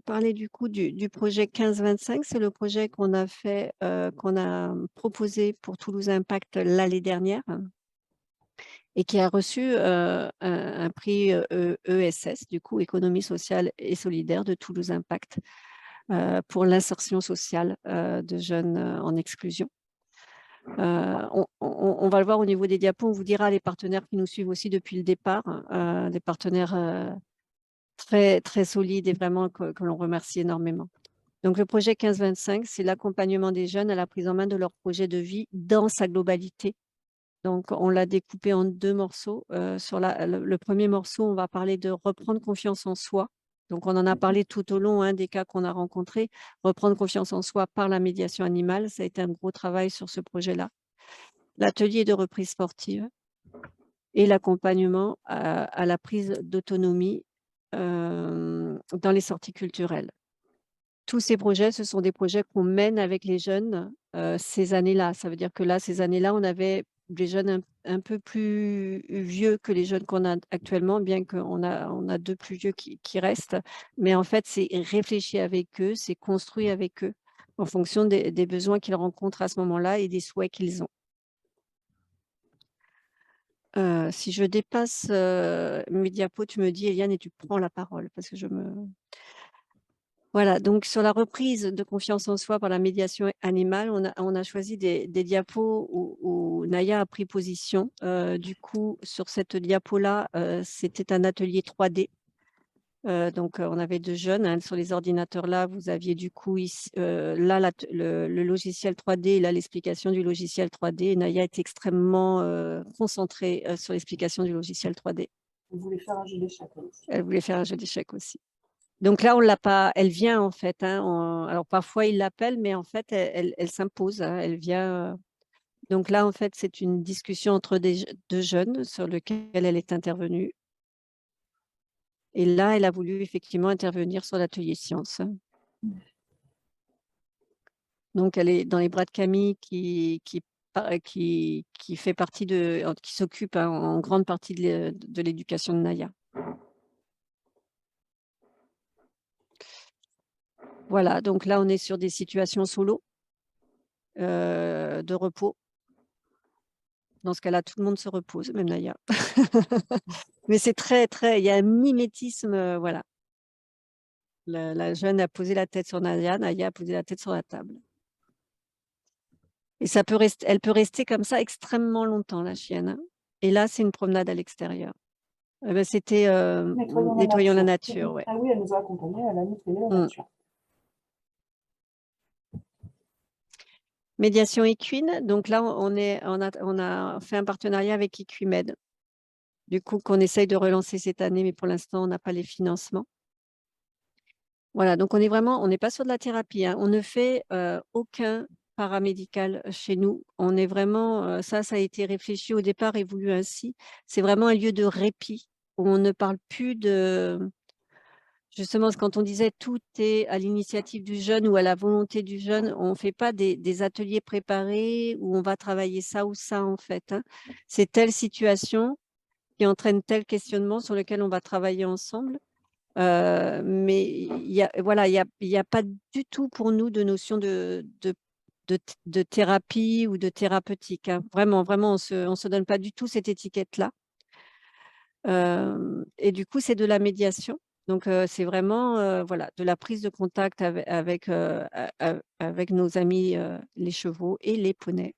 parler du coup du projet 15-25. C'est le projet qu'on a fait, qu'on a proposé pour Toulouse Impact l'année dernière et qui a reçu un prix ESS, du coup, Économie sociale et solidaire de Toulouse Impact, pour l'insertion sociale de jeunes en exclusion. On va le voir au niveau des diapos, on vous dira les partenaires qui nous suivent aussi depuis le départ, des partenaires très, très solides et vraiment que l'on remercie énormément. Donc, le projet 15-25, c'est l'accompagnement des jeunes à la prise en main de leur projet de vie dans sa globalité. Donc, on l'a découpé en 2 morceaux. Sur le premier morceau, on va parler de reprendre confiance en soi. Donc, on en a parlé tout au long des cas qu'on a rencontrés. Reprendre confiance en soi par la médiation animale, ça a été un gros travail sur ce projet-là. L'atelier de reprise sportive et l'accompagnement à la prise d'autonomie dans les sorties culturelles. Tous ces projets, ce sont des projets qu'on mène avec les jeunes ces années-là. Ça veut dire que là, ces années-là, on avait des jeunes un peu plus vieux que les jeunes qu'on a actuellement, bien qu'on a 2 plus vieux qui restent. Mais en fait, c'est réfléchi avec eux, c'est construit avec eux en fonction des besoins qu'ils rencontrent à ce moment-là et des souhaits qu'ils ont. Si je dépasse mes diapos, tu me dis, Eliane, et tu prends la parole parce que je me… Voilà, donc sur la reprise de confiance en soi par la médiation animale, on a choisi des diapos où Naya a pris position. Du coup, sur cette diapo-là, c'était un atelier 3D. Donc, on avait 2 jeunes. Sur les ordinateurs là, vous aviez du coup là le logiciel 3D et là l'explication du logiciel 3D. Et Naya était extrêmement concentrée sur l'explication du logiciel 3D. Elle voulait faire un jeu d'échecs aussi. Elle voulait faire un jeu d'échecs aussi. Donc là, on l'a pas. Elle vient en fait. Alors parfois il l'appelle, mais en fait elle s'impose. Elle vient. Donc là, en fait, c'est une discussion entre 2 jeunes sur lequel elle est intervenue. Et là, elle a voulu effectivement intervenir sur l'atelier sciences. Donc elle est dans les bras de Camille qui fait partie qui s'occupe en grande partie de l'éducation de Naya. Voilà, donc là, on est sur des situations solo, de repos. Dans ce cas-là, tout le monde se repose, même Naya. Mais c'est très, très… Il y a un mimétisme, voilà. La jeune a posé la tête sur Naya, Naya a posé la tête sur la table. Et ça peut elle peut rester comme ça extrêmement longtemps, la chienne. Et là, c'est une promenade à l'extérieur. C'était nettoyons la nature, ouais. Ah oui, elle nous a accompagnés, elle a nettoyé la nature. Médiation équine. Donc là, on a fait un partenariat avec Equimed. Du coup, qu'on essaye de relancer cette année, mais pour l'instant, on n'a pas les financements. Voilà, donc on n'est pas sur de la thérapie. On ne fait aucun paramédical chez nous. On est vraiment, ça a été réfléchi au départ et voulu ainsi. C'est vraiment un lieu de répit où on ne parle plus de… Justement, quand on disait tout est à l'initiative du jeune ou à la volonté du jeune, on ne fait pas des ateliers préparés où on va travailler ça ou ça en fait. C'est telle situation qui entraîne tel questionnement sur lequel on va travailler ensemble. Mais voilà, il y a pas du tout pour nous de notion de thérapie ou de thérapeutique. Vraiment, vraiment, on se donne pas du tout cette étiquette-là. Et du coup, c'est de la médiation. Donc, c'est vraiment voilà, de la prise de contact avec nos amis les chevaux et les poneys.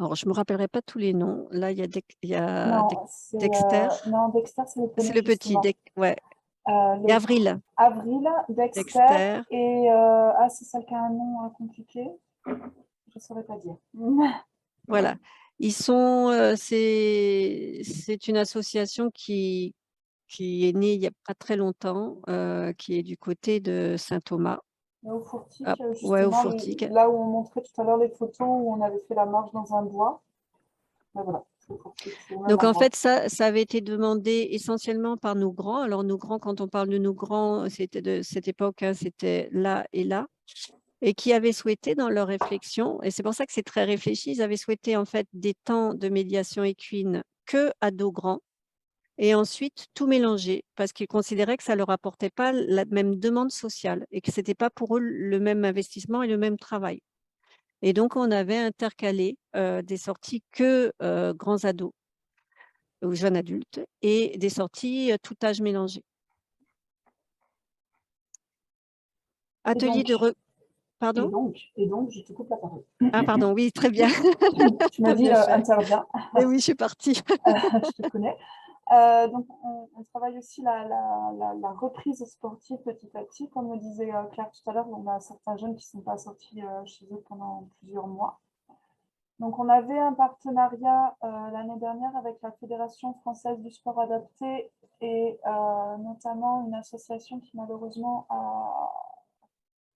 Alors, je ne me rappellerai pas tous les noms. Là, il y a Dexter. Non, Dexter, c'est le poney, C'est le petit, justement. ouais. Et Avril. Avril, Dexter, et c'est celle qui a un nom compliqué. Je ne saurais pas dire. Voilà. Ils sont, c'est une association qui est née il n'y a pas très longtemps, qui est du côté de Saint-Thomas. Au Fourtique, Ouais, au justement, Fourtique. là où on montrait tout à l'heure les photos où on avait fait la marche dans un bois. Ben voilà, donc, en fait, ça avait été demandé essentiellement par nos grands. Alors, nos grands, quand on parle de nos grands, c'était de cette époque, c'était là et là, et qui avaient souhaité dans leur réflexion, et c'est pour ça que c'est très réfléchi, ils avaient souhaité en fait des temps de médiation équine que à dos grands, et ensuite tout mélanger parce qu'ils considéraient que ça ne leur apportait pas la même demande sociale et que ce n'était pas pour eux le même investissement et le même travail. Et donc, on avait intercalé des sorties que grands ados ou jeunes adultes et des sorties tout âge mélangé. Atelier de... Pardon? Et donc, je te coupe la parole. Ah, pardon, oui, très bien. Tu m'as dit intervient. Et oui, je suis partie. Je te connais. Donc, on travaille aussi la reprise sportive petit à petit. Comme le disait Claire tout à l'heure, on a certains jeunes qui ne sont pas sortis chez eux pendant plusieurs mois. Donc, on avait un partenariat l'année dernière avec la Fédération française du sport adapté et notamment une association qui malheureusement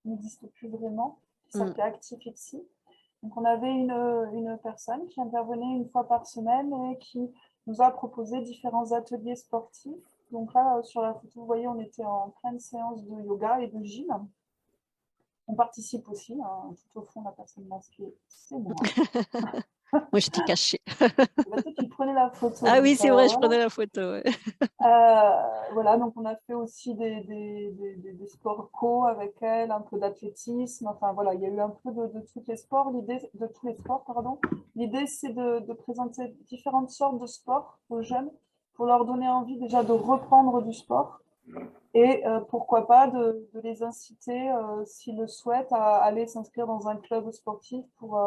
n'existe plus vraiment, qui s'appelait Actifixi. Donc, on avait une personne qui intervenait une fois par semaine et qui nous a proposé différents ateliers sportifs. Donc là, sur la photo, vous voyez, on était en pleine séance de yoga et de gym. On participe aussi, hein, tout au fond, la personne masquée, c'est moi. Moi, je t'ai caché. Toi qui prenais la photo. Ah oui, c'est vrai, voilà. je prenais la photo. Ouais. Voilà, donc on a fait aussi des sports co avec elle, un peu d'athlétisme. Enfin voilà, il y a eu un peu de tous les sports. L'idée, c'est de présenter différentes sortes de sports aux jeunes pour leur donner envie déjà de reprendre du sport et pourquoi pas de les inciter, s'ils le souhaitent, à aller s'inscrire dans un club sportif pour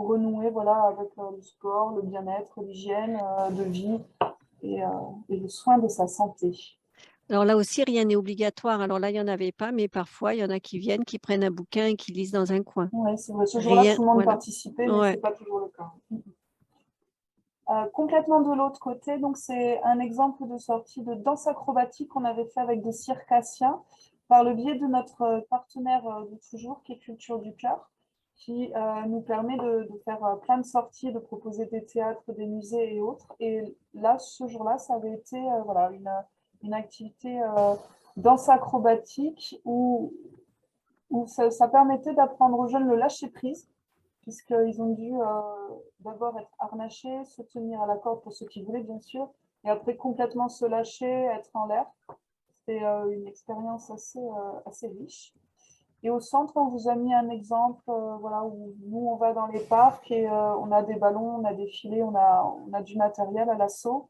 renouer voilà, avec le sport, le bien-être, l'hygiène de vie et le soin de sa santé. Alors là aussi, rien n'est obligatoire. Alors là, il n'y en avait pas, mais parfois, il y en a qui viennent, qui prennent un bouquin et qui lisent dans un coin. Oui, c'est vrai. Ce jour-là, tout le monde participait, mais ce n'est pas toujours le cas. Complètement de l'autre côté, donc c'est un exemple de sortie de danse acrobatique qu'on avait fait avec des circassiens par le biais de notre partenaire de toujours, qui est Culture du Cœur, qui nous permet de faire plein de sorties, de proposer des théâtres, des musées et autres. Et là, ce jour-là, ça avait été voilà, une activité danse acrobatique où ça permettait d'apprendre aux jeunes le lâcher-prise, puisqu'ils ont dû d'abord être harnachés, se tenir à la corde pour ceux qui voulaient, bien sûr, et après complètement se lâcher, être en l'air. C'était une expérience assez riche. Et au centre, on vous a mis un exemple voilà, où nous, on va dans les parcs et on a des ballons, on a des filets, on a du matériel à l'assaut.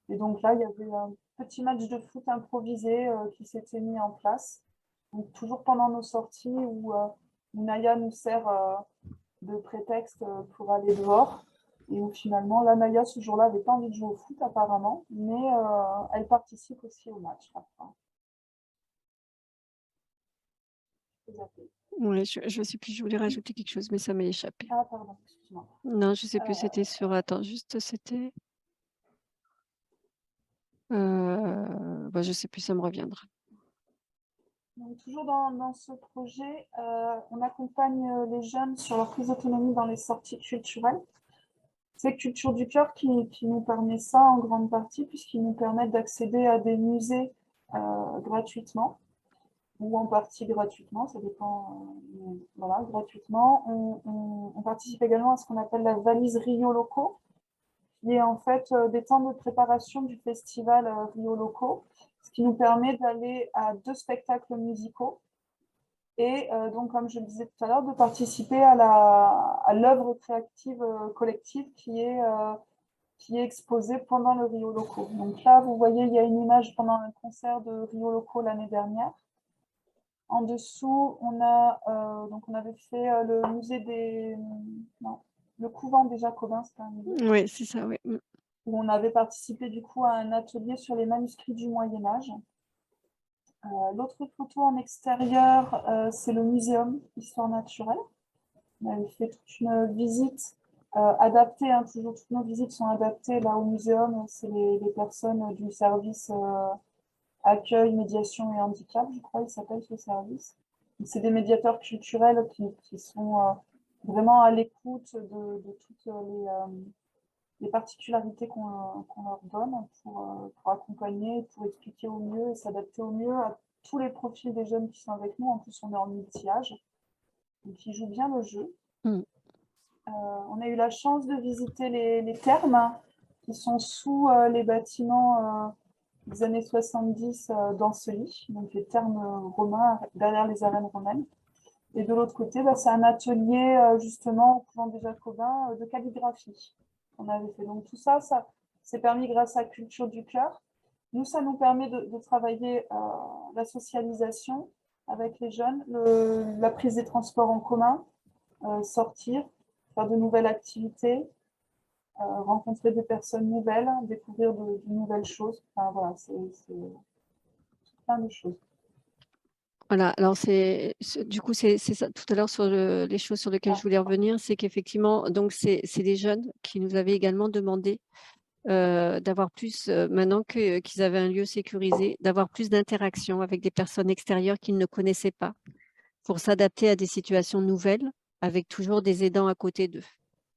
Et donc là, il y avait un petit match de foot improvisé qui s'était mis en place. Donc, toujours pendant nos sorties où Naya nous sert de prétexte pour aller dehors. Et où finalement, la Naya, ce jour-là, n'avait pas envie de jouer au foot apparemment, mais elle participe aussi au match parfois. Oui, je ne sais plus, je voulais rajouter quelque chose, mais ça m'est échappé. Ah, pardon, excuse-moi. Non, je ne sais plus, c'était sur... Attends, juste, c'était... je ne sais plus, ça me reviendra. Donc, toujours dans ce projet, on accompagne les jeunes sur leur prise d'autonomie dans les sorties culturelles. C'est Culture du Cœur qui nous permet ça en grande partie, puisqu'ils nous permettent d'accéder à des musées gratuitement, ou en partie gratuitement, ça dépend, voilà, gratuitement. On participe également à ce qu'on appelle la valise Rio Loco, qui est en fait des temps de préparation du festival Rio Loco, ce qui nous permet d'aller à 2 spectacles musicaux et donc, comme je le disais tout à l'heure, de participer à l'œuvre créative collective qui est exposée pendant le Rio Loco. Donc là, vous voyez, il y a une image pendant un concert de Rio Loco l'année dernière. En dessous, on avait fait le musée le couvent des Jacobins, c'est un musée. Oui, c'est ça, oui. Où on avait participé du coup à un atelier sur les manuscrits du Moyen-Âge. L'autre photo en extérieur, c'est le muséum Histoire naturelle. On avait fait toute une visite adaptée, hein, toujours toutes nos visites sont adaptées là au muséum. C'est les personnes du service accueil, médiation et handicap, je crois, il s'appelle ce service. C'est des médiateurs culturels qui sont vraiment à l'écoute de toutes les particularités qu'on leur donne pour accompagner, pour expliquer au mieux et s'adapter au mieux à tous les profils des jeunes qui sont avec nous. En plus, on est en multi-âge, donc ils jouent bien le jeu. On a eu la chance de visiter les thermes qui sont sous les bâtiments des années 70 d'Ancely, donc les thermes romains derrière les arènes romaines. Et de l'autre côté, c'est un atelier justement au couvent des Jacobins de calligraphie qu'on avait fait. Donc tout ça, ça s'est permis grâce à Culture du Cœur. Nous, ça nous permet de travailler la socialisation avec les jeunes, la prise des transports en commun, sortir, faire de nouvelles activités, rencontrer des personnes nouvelles, découvrir de nouvelles choses. Enfin, voilà, c'est plein de choses. Voilà, alors du coup, c'est ça, tout à l'heure sur les choses sur lesquelles je voulais revenir, c'est qu'effectivement, donc c'est des jeunes qui nous avaient également demandé d'avoir plus, maintenant qu'ils avaient un lieu sécurisé, d'avoir plus d'interaction avec des personnes extérieures qu'ils ne connaissaient pas pour s'adapter à des situations nouvelles avec toujours des aidants à côté d'eux.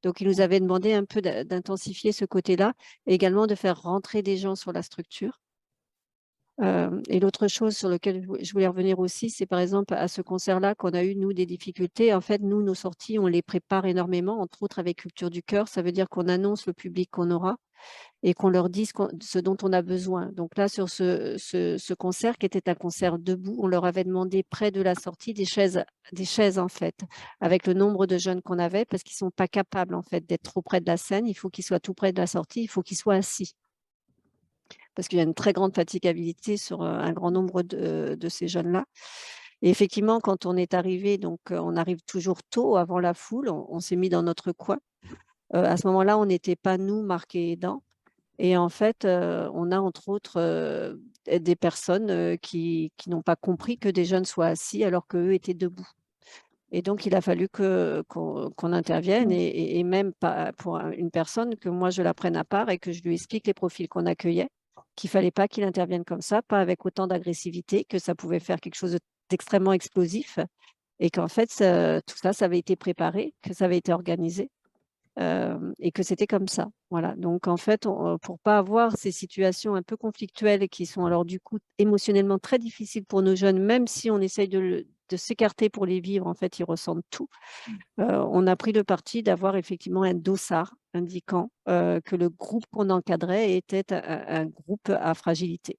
Donc, ils nous avaient demandé un peu d'intensifier ce côté-là et également de faire rentrer des gens sur la structure. Et l'autre chose sur laquelle je voulais revenir aussi, c'est par exemple à ce concert-là qu'on a eu, nous, des difficultés. En fait, nous, nos sorties, on les prépare énormément, entre autres avec Culture du Cœur. Ça veut dire qu'on annonce le public qu'on aura et qu'on leur dise ce dont on a besoin. Donc là, sur ce concert, qui était un concert debout, on leur avait demandé près de la sortie des chaises en fait, avec le nombre de jeunes qu'on avait, parce qu'ils ne sont pas capables en fait d'être trop près de la scène. Il faut qu'ils soient tout près de la sortie, il faut qu'ils soient assis parce qu'il y a une très grande fatigabilité sur un grand nombre de ces jeunes-là. Et effectivement, quand on est arrivé, donc on arrive toujours tôt avant la foule, on s'est mis dans notre coin. À ce moment-là, on n'était pas, nous, marqués aidants. Et en fait, on a entre autres des personnes qui n'ont pas compris que des jeunes soient assis alors qu'eux étaient debout. Et donc, il a fallu qu'on intervienne et même pas pour une personne que moi, je la prenne à part et que je lui explique les profils qu'on accueillait, qu'il ne fallait pas qu'il intervienne comme ça, pas avec autant d'agressivité, que ça pouvait faire quelque chose d'extrêmement explosif et qu'en fait, tout ça, ça avait été préparé, que ça avait été organisé et que c'était comme ça. Voilà. Donc, en fait, pour pas avoir ces situations un peu conflictuelles qui sont alors du coup émotionnellement très difficiles pour nos jeunes, même si on essaye de s'écarter pour les vivre, en fait, ils ressentent tout. On a pris le parti d'avoir effectivement un dossard indiquant que le groupe qu'on encadrait était un groupe à fragilité.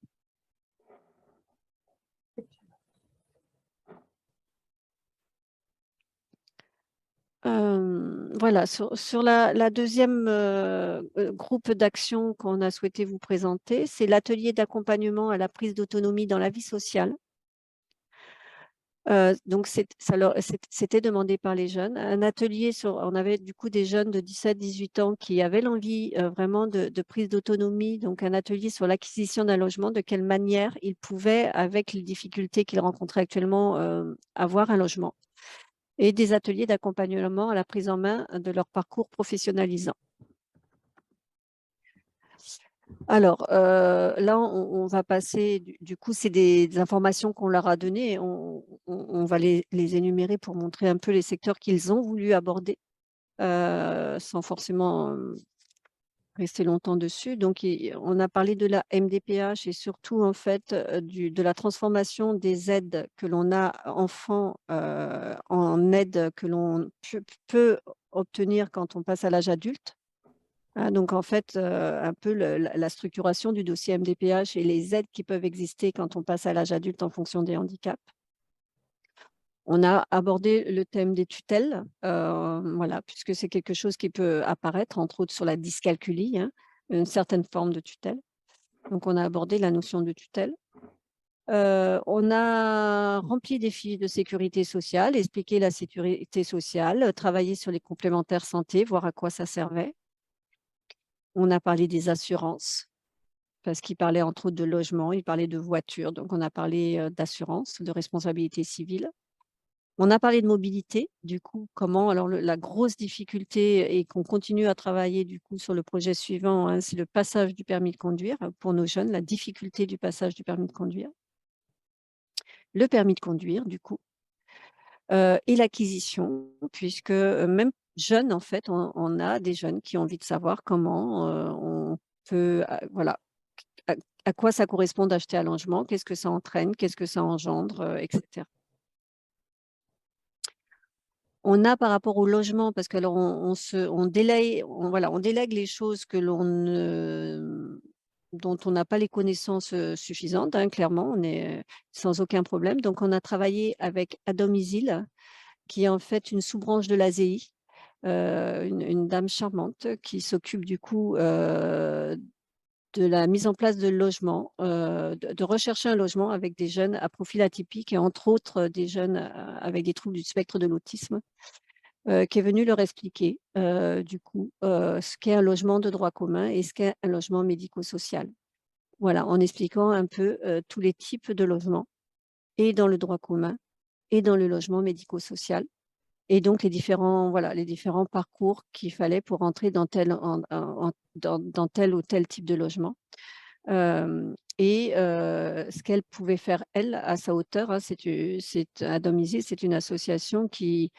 Voilà, sur la deuxième groupe d'action qu'on a souhaité vous présenter, c'est l'atelier d'accompagnement à la prise d'autonomie dans la vie sociale. Donc, c'était demandé par les jeunes. Un atelier on avait du coup des jeunes de 17-18 ans qui avaient l'envie vraiment de prise d'autonomie. Donc, un atelier sur l'acquisition d'un logement, de quelle manière ils pouvaient, avec les difficultés qu'ils rencontraient actuellement, avoir un logement. Et des ateliers d'accompagnement à la prise en main de leur parcours professionnalisant. Alors, là, on va passer, du coup, c'est des informations qu'on leur a données. On va les énumérer pour montrer un peu les secteurs qu'ils ont voulu aborder, sans forcément rester longtemps dessus. Donc, on a parlé de la MDPH et surtout, en fait, de la transformation des aides que l'on a enfants en aides que l'on peut obtenir quand on passe à l'âge adulte. Donc, en fait, un peu la structuration du dossier MDPH et les aides qui peuvent exister quand on passe à l'âge adulte en fonction des handicaps. On a abordé le thème des tutelles, voilà, puisque c'est quelque chose qui peut apparaître, entre autres sur la dyscalculie, hein, une certaine forme de tutelle. Donc, on a abordé la notion de tutelle. On a rempli des fiches de sécurité sociale, expliqué la sécurité sociale, travaillé sur les complémentaires santé, voir à quoi ça servait. On a parlé des assurances, parce qu'il parlait entre autres de logement, il parlait de voiture, donc on a parlé d'assurance, de responsabilité civile. On a parlé de mobilité, du coup, comment, alors la grosse difficulté et qu'on continue à travailler du coup sur le projet suivant, hein, c'est le passage du permis de conduire pour nos jeunes, la difficulté du passage du permis de conduire. Le permis de conduire, du coup, et l'acquisition, puisque même jeunes, en fait, on a des jeunes qui ont envie de savoir comment on peut, voilà, à quoi ça correspond d'acheter un logement, qu'est-ce que ça entraîne, qu'est-ce que ça engendre, etc. on a par rapport au logement, parce que alors on délègue, on délègue les choses dont on n'a pas les connaissances suffisantes, hein, clairement, on est sans aucun problème. Donc, on a travaillé avec Adomisil, qui est en fait une sous-branche de l'ASEI, une dame charmante qui s'occupe du coup de la mise en place de logements, de rechercher un logement avec des jeunes à profil atypique et entre autres des jeunes avec des troubles du spectre de l'autisme, qui est venu leur expliquer du coup ce qu'est un logement de droit commun et ce qu'est un logement médico-social. Voilà, en expliquant un peu tous les types de logements et dans le droit commun et dans le logement médico-social. Et donc, les différents parcours qu'il fallait pour entrer dans dans tel ou tel type de logement. Ce qu'elle pouvait faire, elle, à sa hauteur, hein, à Domicile, c'est une association qui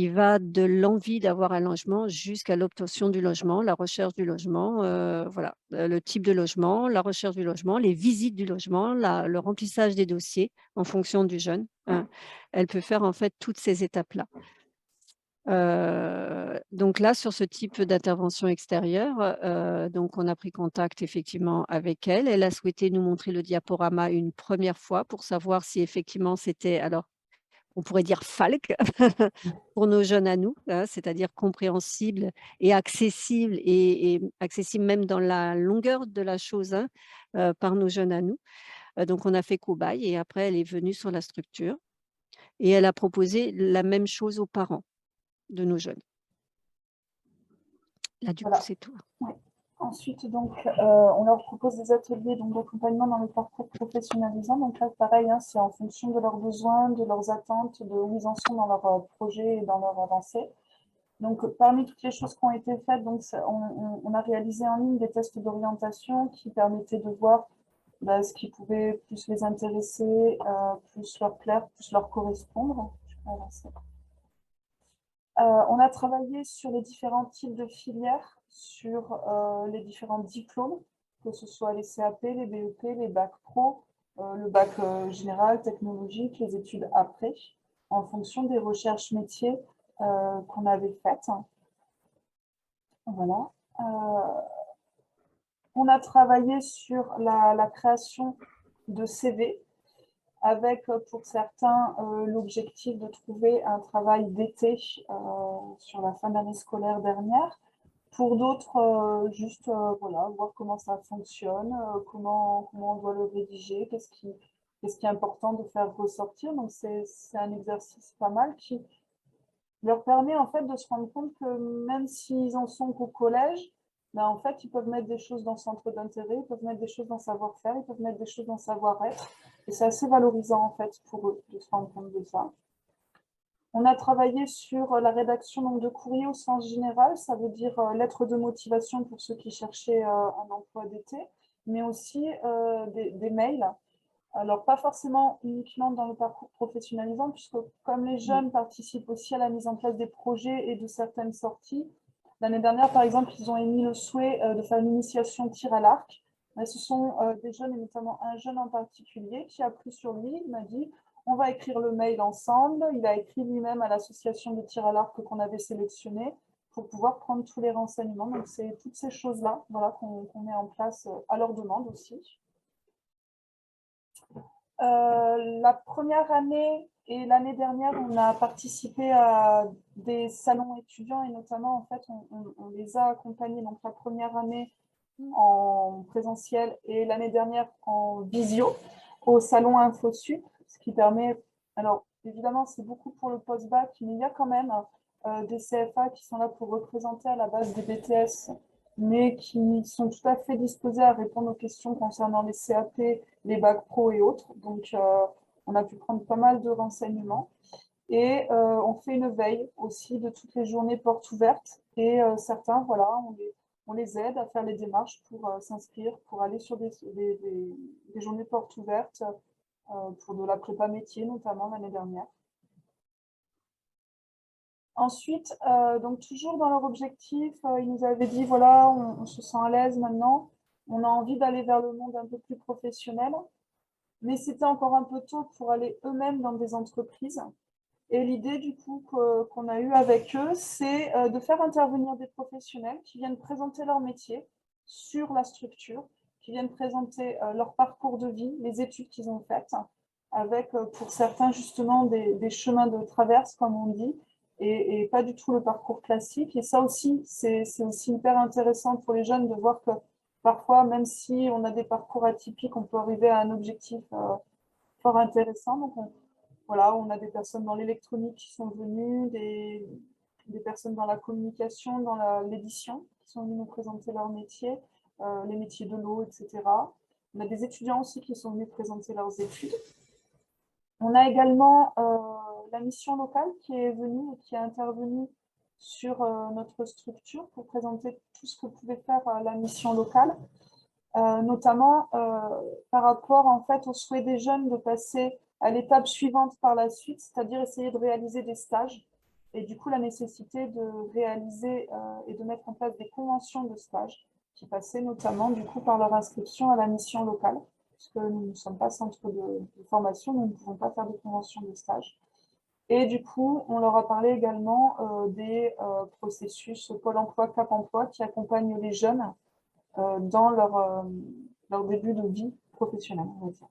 va de l'envie d'avoir un logement jusqu'à l'obtention du logement, la recherche du logement, le type de logement, la recherche du logement, les visites du logement, le remplissage des dossiers en fonction du jeune, hein. Elle peut faire en fait toutes ces étapes-là. Donc là, sur ce type d'intervention extérieure, donc on a pris contact effectivement avec elle. Elle a souhaité nous montrer le diaporama une première fois pour savoir si effectivement c'était, alors on pourrait dire FALC pour nos jeunes à nous, hein, c'est-à-dire compréhensible et accessible même dans la longueur de la chose, hein, par nos jeunes à nous. Donc on a fait cobaye et après elle est venue sur la structure et elle a proposé la même chose aux parents de nos jeunes. Là, du coup, Voilà. c'est tout. Oui. Ensuite, donc, on leur propose des ateliers d'accompagnement dans le parcours professionnalisant. Donc là, pareil, hein, c'est en fonction de leurs besoins, de leurs attentes, de où ils en sont dans leur projet et dans leur avancée. Donc, parmi toutes les choses qui ont été faites, donc, on a réalisé en ligne des tests d'orientation qui permettaient de voir ce qui pouvait plus les intéresser, plus leur plaire, plus leur correspondre. Je peux avancer. On a travaillé sur les différents types de filières, sur les différents diplômes, que ce soit les CAP, les BEP, les bacs pro, le bac général, technologique, les études après, en fonction des recherches métiers qu'on avait faites. Voilà. On a travaillé sur la création de CV, avec pour certains l'objectif de trouver un travail d'été sur la fin d'année scolaire dernière. Pour d'autres, juste voilà, voir comment ça fonctionne, comment on doit le rédiger, qu'est-ce qui est important de faire ressortir. Donc c'est un exercice pas mal qui leur permet en fait de se rendre compte que même s'ils en sont qu'au collège, en fait, ils peuvent mettre des choses dans centre d'intérêt, ils peuvent mettre des choses dans savoir-faire, ils peuvent mettre des choses dans savoir-être. Et c'est assez valorisant en fait pour eux de se rendre compte de ça. On a travaillé sur la rédaction donc, de courriers au sens général, ça veut dire lettres de motivation pour ceux qui cherchaient un emploi d'été, mais aussi des mails. Alors, pas forcément uniquement dans le parcours professionnalisant, puisque comme les jeunes participent aussi à la mise en place des projets et de certaines sorties, l'année dernière, par exemple, ils ont émis le souhait de faire une initiation tir à l'arc. Ce sont des jeunes, et notamment un jeune en particulier, qui a pris sur lui, il m'a dit, on va écrire le mail ensemble. Il a écrit lui-même à l'association de tir à l'arc qu'on avait sélectionnée pour pouvoir prendre tous les renseignements. Donc, c'est toutes ces choses-là voilà, qu'on met en place à leur demande aussi. La première année et l'année dernière, on a participé à des salons étudiants et notamment, en fait, on les a accompagnés. Donc, la première année en présentiel et l'année dernière en visio au salon InfoSup, ce qui permet, alors évidemment, c'est beaucoup pour le post-bac, mais il y a quand même des CFA qui sont là pour représenter à la base des BTS, mais qui sont tout à fait disposés à répondre aux questions concernant les CAP, les bacs pro et autres. Donc, on a pu prendre pas mal de renseignements. Et on fait une veille aussi de toutes les journées portes ouvertes. Et certains, voilà, on les aide à faire les démarches pour s'inscrire, pour aller sur des journées portes ouvertes, pour de la prépa métier notamment l'année dernière. Ensuite, donc toujours dans leur objectif, ils nous avaient dit, voilà, on se sent à l'aise maintenant, on a envie d'aller vers le monde un peu plus professionnel, mais c'était encore un peu tôt pour aller eux-mêmes dans des entreprises. Et l'idée du coup qu'on a eue avec eux, c'est de faire intervenir des professionnels qui viennent présenter leur métier sur la structure, qui viennent présenter leur parcours de vie, les études qu'ils ont faites, avec pour certains justement des chemins de traverse, comme on dit, et pas du tout le parcours classique. Et ça aussi, c'est aussi hyper intéressant pour les jeunes de voir que parfois, même si on a des parcours atypiques, on peut arriver à un objectif fort intéressant. Donc, voilà, on a des personnes dans l'électronique qui sont venues, des personnes dans la communication, dans l'édition, qui sont venues nous présenter leur métier, les métiers de l'eau, etc. On a des étudiants aussi qui sont venus présenter leurs études. On a également la mission locale qui est venue et qui est intervenue sur notre structure pour présenter tout ce que pouvait faire la mission locale, notamment par rapport en fait au souhait des jeunes de passer à l'étape suivante par la suite, c'est-à-dire essayer de réaliser des stages, et du coup la nécessité de réaliser et de mettre en place des conventions de stage qui passaient notamment du coup par leur inscription à la mission locale, puisque nous ne sommes pas centre de formation, nous ne pouvons pas faire de conventions de stage. Et du coup, on leur a parlé également des processus Pôle emploi, Cap emploi qui accompagnent les jeunes dans leur début de vie professionnelle, on va dire.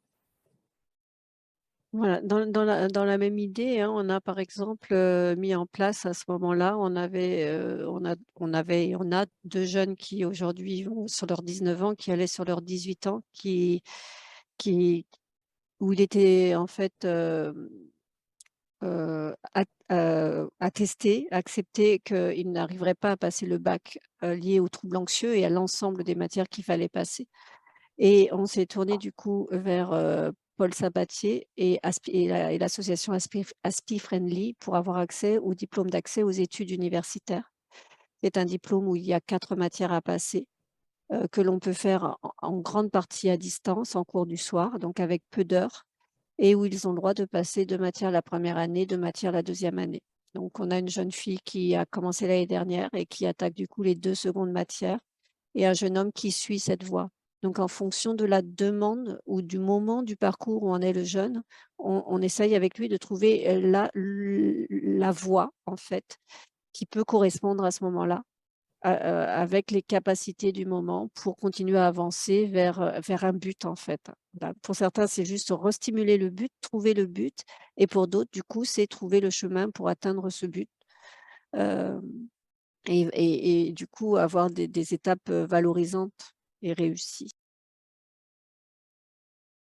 Voilà, dans la même idée, hein, on a par exemple mis en place à ce moment-là, on a 2 jeunes qui aujourd'hui vont sur leurs 19 ans, qui allaient sur leurs 18 ans, qui, où il était en fait attesté, accepté qu'ils n'arriveraient pas à passer le bac lié aux troubles anxieux et à l'ensemble des matières qu'il fallait passer. Et on s'est tourné du coup vers Paul Sabatier et l'association Aspi Friendly pour avoir accès au diplôme d'accès aux études universitaires. C'est un diplôme où il y a 4 matières à passer, que l'on peut faire en grande partie à distance, en cours du soir, donc avec peu d'heures, et où ils ont le droit de passer 2 matières la première année, 2 matières la deuxième année. Donc on a une jeune fille qui a commencé l'année dernière et qui attaque du coup les 2 secondes matières, et un jeune homme qui suit cette voie. Donc, en fonction de la demande ou du moment du parcours où en est le jeune, on essaye avec lui de trouver la voie, en fait, qui peut correspondre à ce moment-là, avec les capacités du moment pour continuer à avancer vers un but, en fait. Pour certains, c'est juste restimuler le but, trouver le but, et pour d'autres, du coup, c'est trouver le chemin pour atteindre ce but. Et du coup, avoir des étapes valorisantes et réussies.